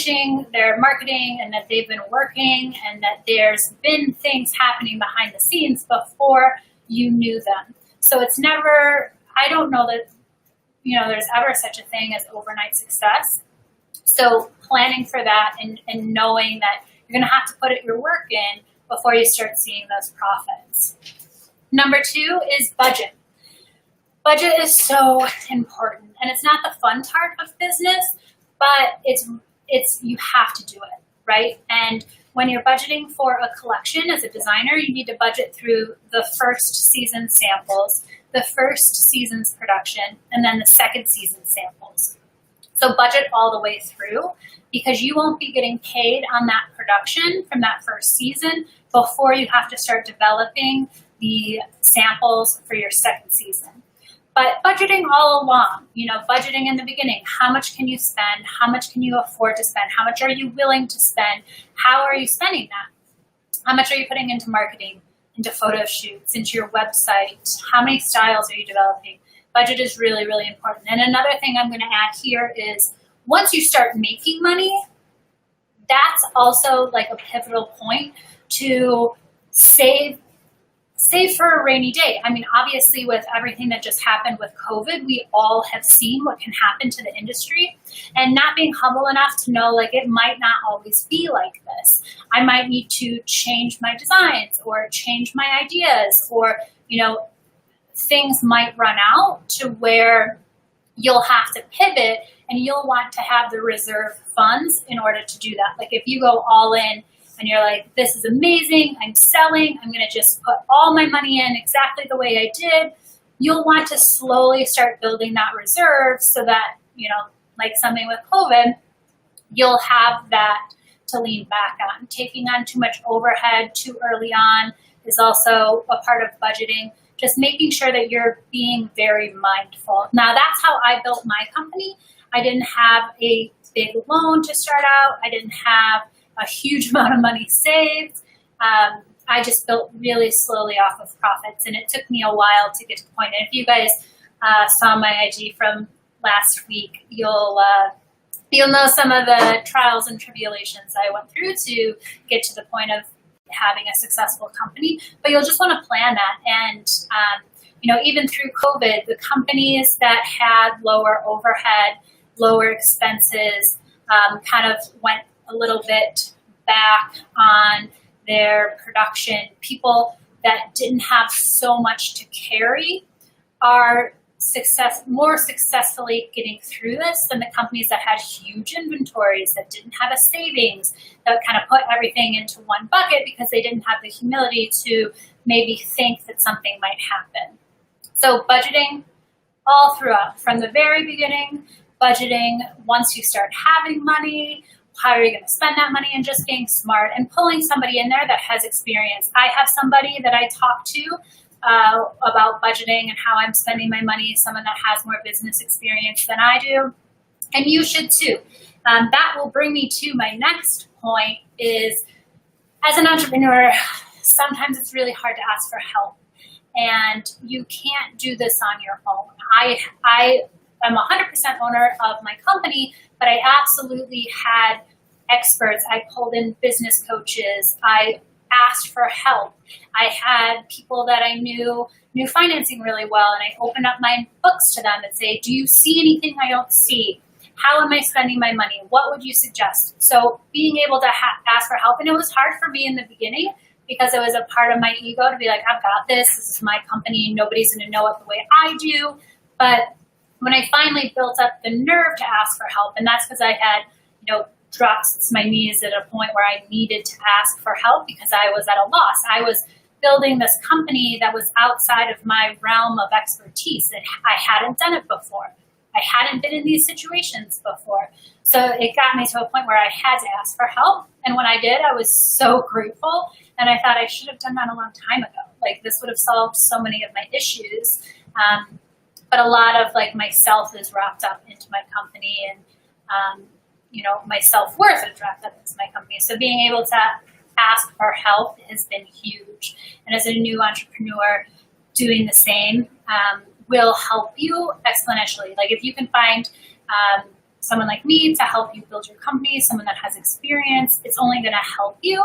pushing their marketing and that they've been working and that there's been things happening behind the scenes before you knew them. So it's never, I don't know that, there's ever such a thing as overnight success. So planning for that and knowing that you're going to have to put your work in before you start seeing those profits. Number 2 is budget. Budget is so important, and it's not the fun part of business, but it's you have to do it, right? And when you're budgeting for a collection as a designer, you need to budget through the first season samples, the first season's production, and then the second season samples. So budget all the way through, because you won't be getting paid on that production from that first season before you have to start developing the samples for your second season. But budgeting all along, budgeting in the beginning, how much can you spend? How much can you afford to spend? How much are you willing to spend? How are you spending that? How much are you putting into marketing, into photo shoots, into your website? How many styles are you developing? Budget is really, really important. And another thing I'm going to add here is once you start making money, that's also like a pivotal point to save for a rainy day. I mean, obviously with everything that just happened with COVID, we all have seen what can happen to the industry, and not being humble enough to know like it might not always be like this. I might need to change my designs or change my ideas, or, things might run out to where you'll have to pivot and you'll want to have the reserve funds in order to do that. Like if you go all in and you're like, this is amazing, I'm selling, I'm going to just put all my money in exactly the way I did, you'll want to slowly start building that reserve so that, like something with COVID, you'll have that to lean back on. Taking on too much overhead too early on is also a part of budgeting. Just making sure that you're being very mindful. Now, that's how I built my company. I didn't have a big loan to start out. I didn't have a huge amount of money saved. I just built really slowly off of profits, and it took me a while to get to the point. And if you guys saw my IG from last week, you'll know some of the trials and tribulations I went through to get to the point of having a successful company. But you'll just want to plan that. And even through COVID, the companies that had lower overhead, lower expenses, kind of went a little bit back on their production. People that didn't have so much to carry are more successfully getting through this than the companies that had huge inventories, that didn't have a savings, that kind of put everything into one bucket because they didn't have the humility to maybe think that something might happen. So budgeting all throughout, from the very beginning, budgeting once you start having money, how are you going to spend that money, and just being smart and pulling somebody in there that has experience. I have somebody that I talk to about budgeting and how I'm spending my money, someone that has more business experience than I do, and you should too. That will bring me to my next point is, as an entrepreneur, sometimes it's really hard to ask for help, and you can't do this on your own. I am 100% owner of my company, but I absolutely had experts. I pulled in business coaches. I asked for help. I had people that I knew financing really well, and I opened up my books to them and say, do you see anything I don't see? How am I spending my money? What would you suggest? So being able to ask for help, and it was hard for me in the beginning because it was a part of my ego to be like, I've got this. This is my company. Nobody's going to know it the way I do. But when I finally built up the nerve to ask for help, and that's because I had, dropped to my knees at a point where I needed to ask for help because I was at a loss. I was building this company that was outside of my realm of expertise, and I hadn't done it before. I hadn't been in these situations before. So it got me to a point where I had to ask for help. And when I did, I was so grateful. And I thought I should have done that a long time ago. Like, this would have solved so many of my issues. But a lot of myself is wrapped up into my company, and my self-worth is wrapped up into my company. So being able to ask for help has been huge. And as a new entrepreneur, doing the same will help you exponentially. Like, if you can find someone like me to help you build your company, someone that has experience. It's only going to help you.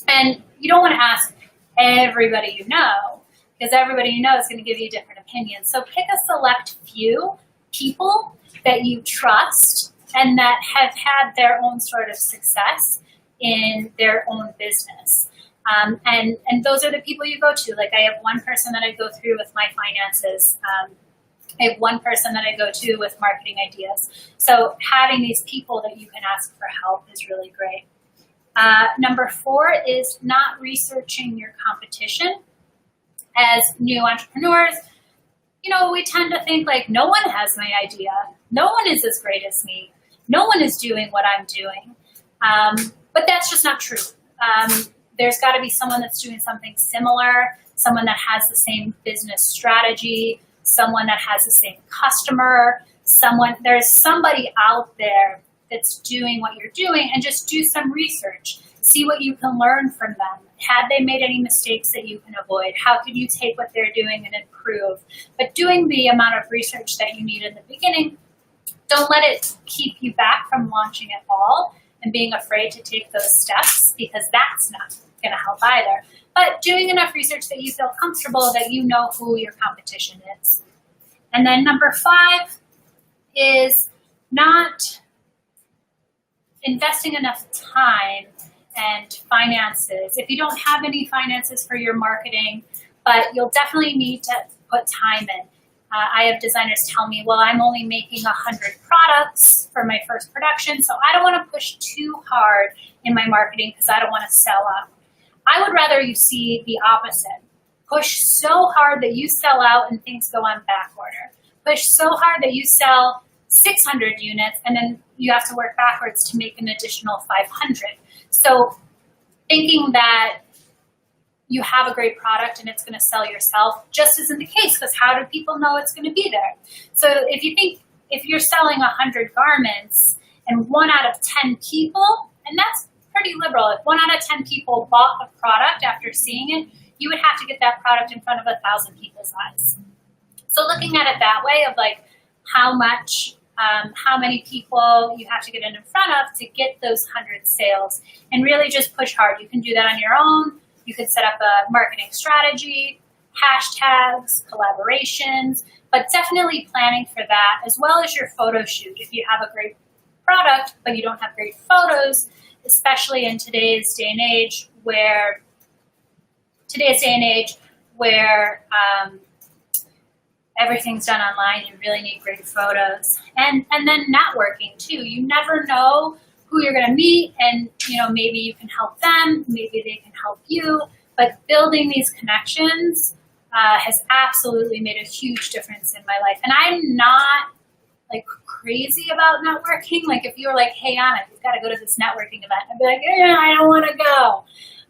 And you don't want to ask everybody you know, because everybody you know is going to give you different opinions. So pick a select few people that you trust and that have had their own sort of success in their own business. And those are the people you go to. Like, I have one person that I go through with my finances. I have one person that I go to with marketing ideas. So having these people that you can ask for help is really great. Number 4 is not researching your competition. As new entrepreneurs, we tend to think like, no one has my idea. No one is as great as me. No one is doing what I'm doing. But that's just not true. There's got to be someone that's doing something similar, someone that has the same business strategy, someone that has the same customer, there's somebody out there that's doing what you're doing, and just do some research. See what you can learn from them. Had they made any mistakes that you can avoid? How can you take what they're doing and improve? But doing the amount of research that you need in the beginning, don't let it keep you back from launching at all and being afraid to take those steps, because that's not going to help either. But doing enough research that you feel comfortable that you know who your competition is. And then number 5 is not investing enough time and finances. If you don't have any finances for your marketing, but you'll definitely need to put time in. I have designers tell me, well, I'm only making 100 products for my first production, so I don't want to push too hard in my marketing because I don't want to sell out. I would rather you see the opposite. Push so hard that you sell out and things go on back order. Push so hard that you sell 600 units and then you have to work backwards to make an additional 500. So thinking that you have a great product and it's going to sell yourself just isn't the case, because how do people know it's going to be there? So if you're selling 100 garments and 1 out of 10 people, and that's pretty liberal, if 1 out of 10 people bought a product after seeing it, you would have to get that product in front of 1,000 people's eyes. So looking at it that way of like how many people you have to get in front of to get those 100 sales, and really just push hard. You can do that on your own. You could set up a marketing strategy, hashtags, collaborations, but definitely planning for that, as well as your photo shoot. If you have a great product, but you don't have great photos, especially in today's day and age where everything's done online, you really need great photos. And then networking too. You never know who you're going to meet, and maybe you can help them, maybe they can help you. But building these connections has absolutely made a huge difference in my life. And I'm not like crazy about networking. Like if you were like, hey Anna, you've got to go to this networking event, I'd be like, I don't want to go.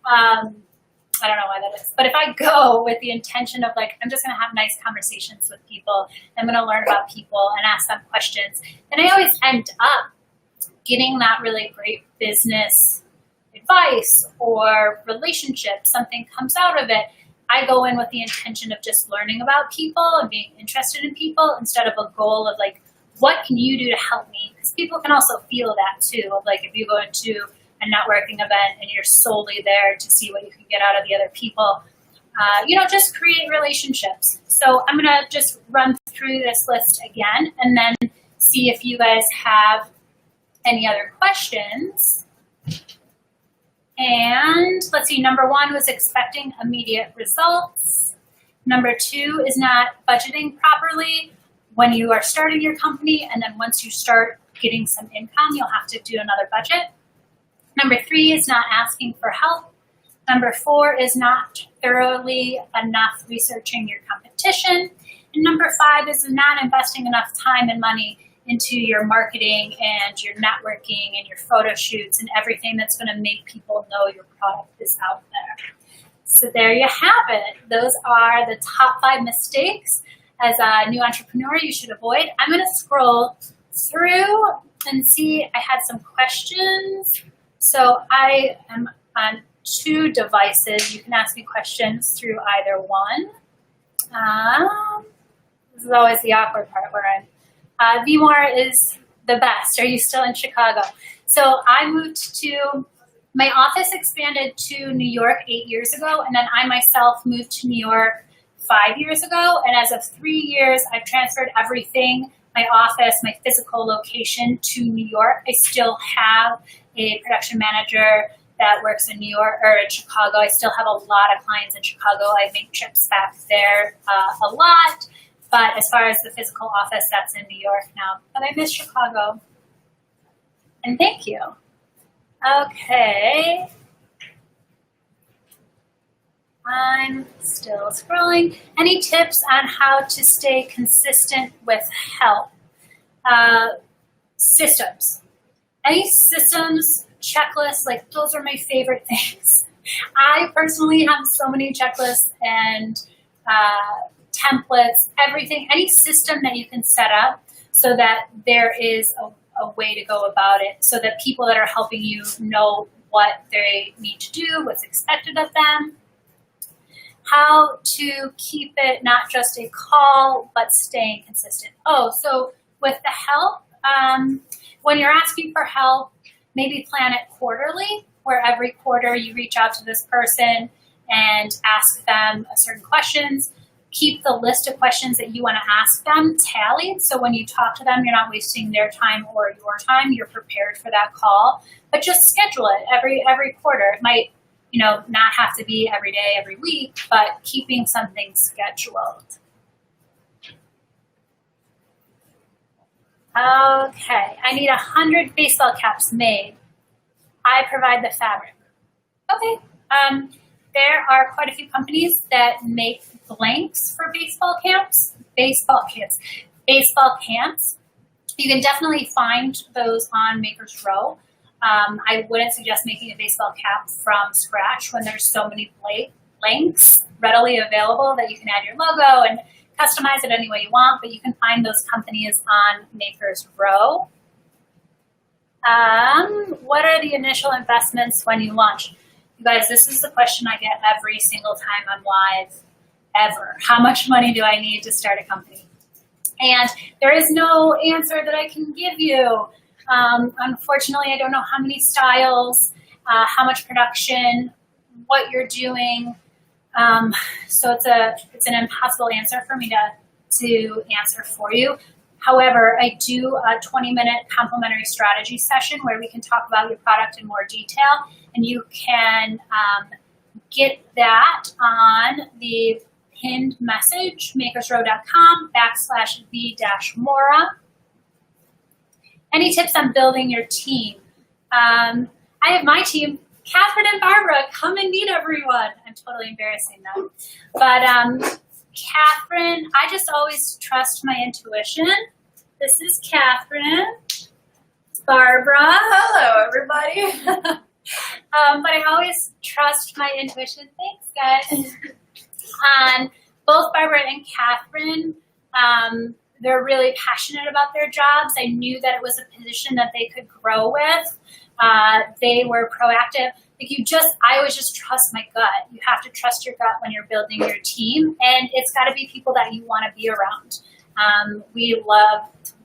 I don't know why that is. But if I go with the intention of like, I'm just going to have nice conversations with people, I'm going to learn about people and ask them questions, then I always end up getting that really great business advice or relationship. Something comes out of it. I go in with the intention of just learning about people and being interested in people instead of a goal of like, what can you do to help me? Because people can also feel that too. Of like if you go into a networking event and you're solely there to see what you can get out of the other people, just create relationships. So I'm going to just run through this list again and then see if you guys have any other questions. And let's see, number 1 was expecting immediate results. Number 2 is not budgeting properly when you are starting your company, and then once you start getting some income, you'll have to do another budget. Number 3 is not asking for help. Number 4 is not thoroughly enough researching your competition. And number 5 is not investing enough time and money into your marketing and your networking and your photo shoots and everything that's going to make people know your product is out there. So there you have it. Those are the top 5 mistakes as a new entrepreneur you should avoid. I'm going to scroll through and see. I had some questions. So I am on 2 devices. You can ask me questions through either one. This is always the awkward part where I'm. Vmore is the best. Are you still in Chicago? So I moved to, my office expanded to New York 8 years ago, and then I myself moved to New York 5 years ago. And as of 3 years, I've transferred everything, my office, my physical location to New York. I still have a production manager that works in New York or in Chicago. I still have a lot of clients in Chicago. I make trips back there a lot. But as far as the physical office, that's in New York now. But I miss Chicago. And thank you. Okay. I'm still scrolling. Any tips on how to stay consistent with help? Systems. Any systems, checklists, like those are my favorite things. I personally have so many checklists and templates, everything, any system that you can set up so that there is a way to go about it so that people that are helping you know what they need to do, what's expected of them. How to keep it not just a call, but staying consistent. Oh, so with the help, when you're asking for help, maybe plan it quarterly, where every quarter you reach out to this person and ask them certain questions. Keep the list of questions that you want to ask them tallied. So when you talk to them, you're not wasting their time or your time. You're prepared for that call. But just schedule it every quarter. It might, not have to be every day, every week, but keeping something scheduled. Okay, I need 100 baseball caps made. I provide the fabric. Okay, there are quite a few companies that make blanks for baseball camps. You can definitely find those on Maker's Row. I wouldn't suggest making a baseball cap from scratch when there's so many blanks readily available that you can add your logo and customize it any way you want, but you can find those companies on Maker's Row. What are the initial investments when you launch? You guys, this is the question I get every single time I'm live ever. How much money do I need to start a company? And there is no answer that I can give you. Unfortunately, I don't know how many styles, how much production, what you're doing. So it's an impossible answer for me to answer for you. However, I do a 20-minute complimentary strategy session where we can talk about your product in more detail, and you can get that on the pinned message, makersrow.com/v-mora. Any tips on building your team? I have my team, Catherine and Barbara. Come and meet everyone. I'm totally embarrassing them. But Catherine, I just always trust my intuition. This is Catherine. Barbara. Hello, everybody. But I always trust my intuition. Thanks, guys. Both Barbara and Catherine, they're really passionate about their jobs. I knew that it was a position that they could grow with. They were proactive. I always just trust my gut. You have to trust your gut when you're building your team, and it's got to be people that you want to be around.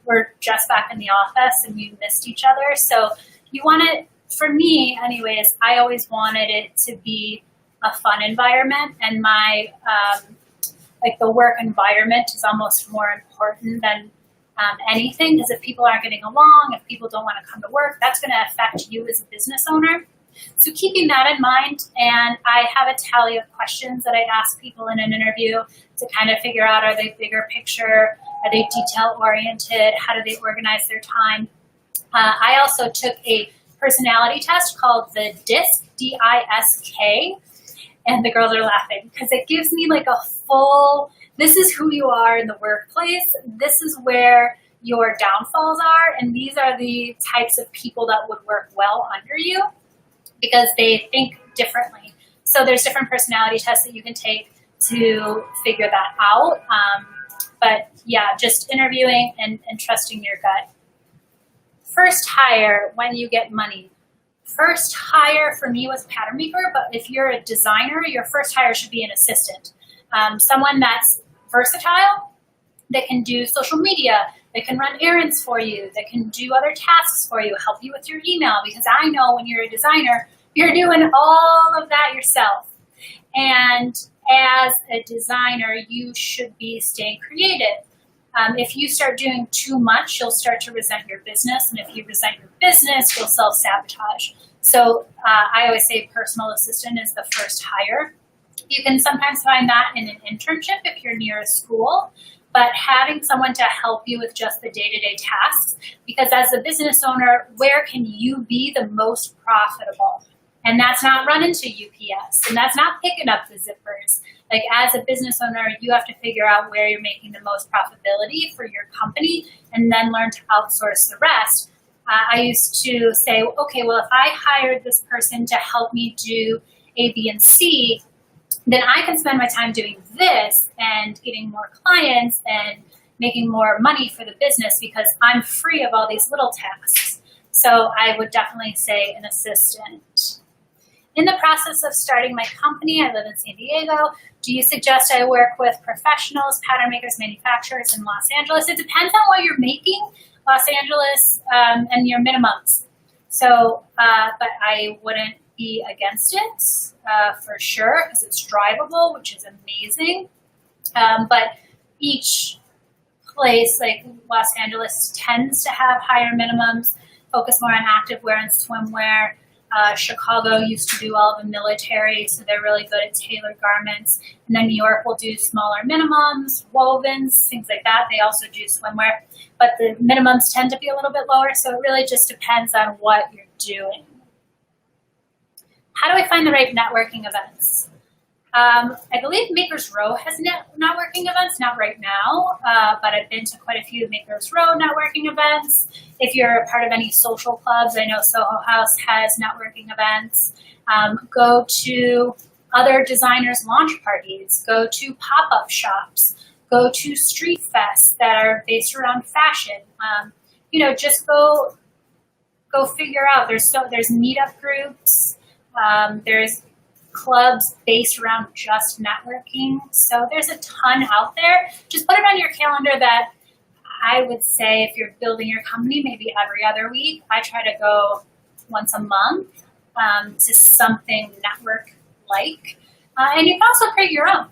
We're just back in the office and we missed each other. So you want it, for me anyways, I always wanted it to be a fun environment, and my, the work environment is almost more important than anything, because if people aren't getting along, if people don't want to come to work, that's going to affect you as a business owner. So keeping that in mind, and I have a tally of questions that I ask people in an interview to kind of figure out, are they bigger picture? Are they detail-oriented? How do they organize their time? I also took a personality test called the DISC, D-I-S-K, and the girls are laughing because it gives me like a full, this is who you are in the workplace. This is where your downfalls are, and these are the types of people that would work well under you because they think differently. So there's different personality tests that you can take to figure that out. But yeah, just interviewing and trusting your gut. First hire when you get money. First hire for me was pattern maker, but if you're a designer, your first hire should be an assistant. Someone that's versatile, that can do social media, that can run errands for you, that can do other tasks for you, help you with your email, because I know when you're a designer, you're doing all of that yourself. And as a designer, you should be staying creative. If you start doing too much, you'll start to resent your business. And if you resent your business, you'll self-sabotage. So I always say personal assistant is the first hire. You can sometimes find that in an internship if you're near a school, but having someone to help you with just the day-to-day tasks, because as a business owner, where can you be the most profitable? And that's not running to UPS, and that's not picking up the zippers. Like, as a business owner, you have to figure out where you're making the most profitability for your company and then learn to outsource the rest. I used to say, okay, well, if I hired this person to help me do A, B, and C, then I can spend my time doing this and getting more clients and making more money for the business because I'm free of all these little tasks. So I would definitely say an assistant. In the process of starting my company, I live in San Diego. Do you suggest I work with professionals, pattern makers, manufacturers in Los Angeles? It depends on what you're making, Los Angeles, and your minimums. So, but I wouldn't be against it for sure because it's drivable, which is amazing. But each place, like Los Angeles, tends to have higher minimums, focus more on activewear and swimwear. Chicago used to do all the military, so they're really good at tailored garments. And then New York will do smaller minimums, wovens, things like that. They also do swimwear, but the minimums tend to be a little bit lower, so it really just depends on what you're doing. How do I find the right networking events? I believe Makers Row has networking events, not right now, but I've been to quite a few Makers Row networking events. If you're a part of any social clubs, I know Soho House has networking events. Go to other designers' launch parties. Go to pop-up shops. Go to street fests that are based around fashion. Just go figure out. There's meetup groups. There's clubs based around just networking. So there's a ton out there. Just put it on your calendar that I would say if you're building your company, maybe every other week. I try to go once a month to something network-like. And you can also create your own.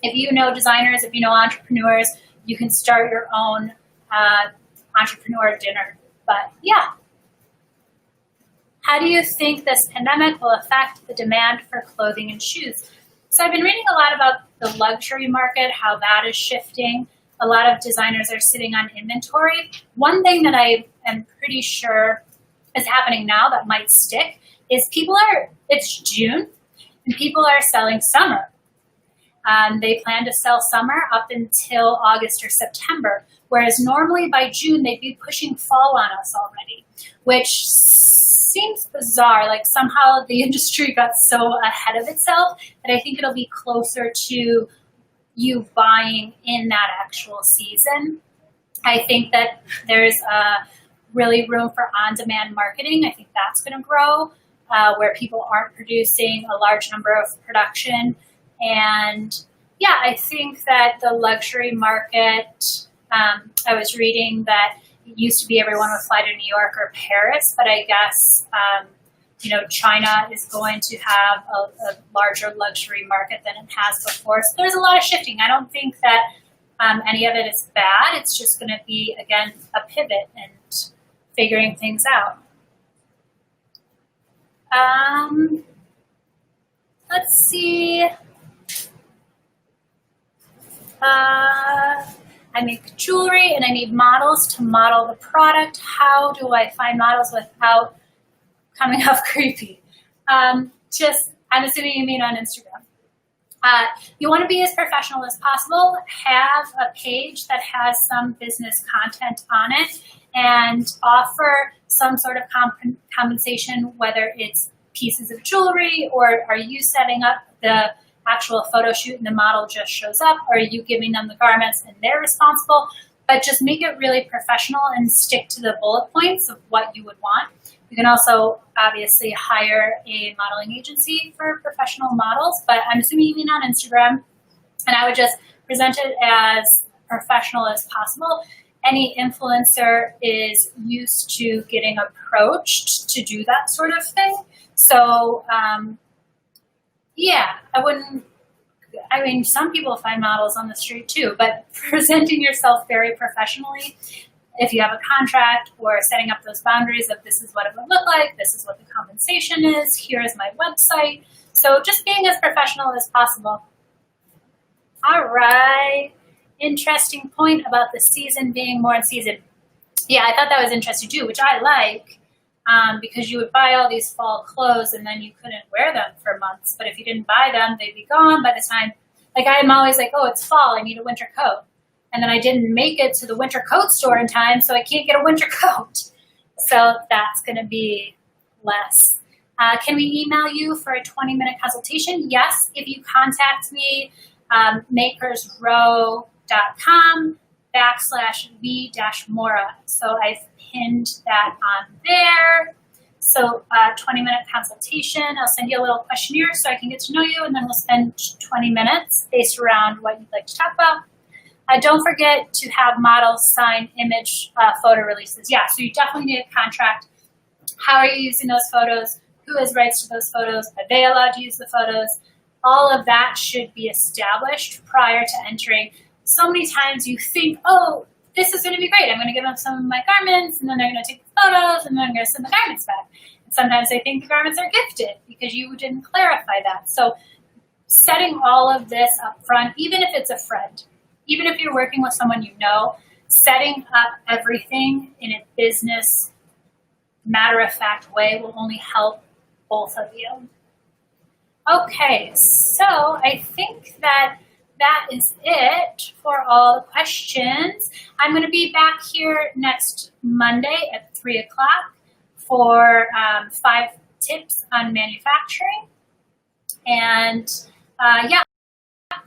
If you know designers, if you know entrepreneurs, you can start your own entrepreneur dinner. But yeah. How do you think this pandemic will affect the demand for clothing and shoes? So I've been reading a lot about the luxury market, how that is shifting. A lot of designers are sitting on inventory. One thing that I am pretty sure is happening now that might stick is it's June, and people are selling summer. They plan to sell summer up until August or September, whereas normally by June they'd be pushing fall on us already, which seems bizarre. Like somehow the industry got so ahead of itself that I think it'll be closer to you buying in that actual season. I think that there's really room for on-demand marketing. I think that's going to grow where people aren't producing a large number of production. And yeah, I think that the luxury market, I was reading that it used to be everyone would fly to New York or Paris, but I guess, China is going to have a larger luxury market than it has before. So there's a lot of shifting. I don't think that any of it is bad. It's just going to be, again, a pivot and figuring things out. Let's see. I make jewelry and I need models to model the product. How do I find models without coming off creepy? I'm assuming you mean on Instagram. You want to be as professional as possible. Have a page that has some business content on it and offer some sort of compensation, whether it's pieces of jewelry or are you setting up the actual photo shoot and the model just shows up, or are you giving them the garments and they're responsible? But just make it really professional and stick to the bullet points of what you would want. You can also obviously hire a modeling agency for professional models, but I'm assuming you mean on Instagram. And I would just present it as professional as possible. any influencer is used to getting approached to do that sort of thing. So, yeah, I mean, some people find models on the street too, but presenting yourself very professionally, if you have a contract or setting up those boundaries of this is what it would look like, this is what the compensation is, here is my website. So just being as professional as possible. All right. Interesting point about the season being more in season. Yeah, I thought that was interesting too, which I like, because you would buy all these fall clothes and then you couldn't wear them for months. But if you didn't buy them, they'd be gone by the time, like I'm always like, oh, it's fall, I need a winter coat. And then I didn't make it to the winter coat store in time, so I can't get a winter coat. So that's going to be less. Can we email you for a 20-minute consultation? Yes, if you contact me, makersrow.com/v-mora. So I've pinned that on there. So 20-minute consultation. I'll send you a little questionnaire so I can get to know you, and then we'll spend 20 minutes based around what you'd like to talk about. Don't forget to have models sign image photo releases. Yeah, so you definitely need a contract. How are you using those photos? Who has rights to those photos? Are they allowed to use the photos? All of that should be established prior to entering. So many times you think, oh, this is going to be great. I'm going to give them some of my garments, and then they're going to take the photos, and then I'm going to send the garments back. And sometimes they think the garments are gifted because you didn't clarify that. So setting all of this up front, even if it's a friend, even if you're working with someone you know, setting up everything in a business, matter-of-fact way will only help both of you. Okay, so I think that is it for all the questions. I'm going to be back here next Monday at 3 o'clock for 5 tips on manufacturing. And yeah.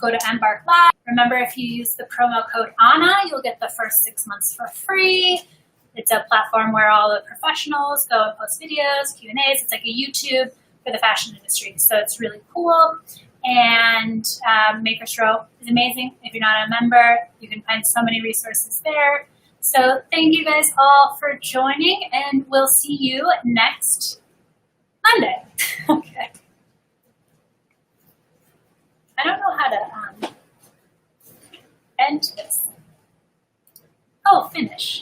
Go to Embark Live. Remember, if you use the promo code ANNA, you'll get the first 6 months for free. It's a platform where all the professionals go and post videos, Q&As. It's like a YouTube for the fashion industry. So it's really cool. And Makers Row is amazing. If you're not a member, you can find so many resources there. So thank you guys all for joining, and we'll see you next Monday. Okay. I don't know how to end this. Oh, finish.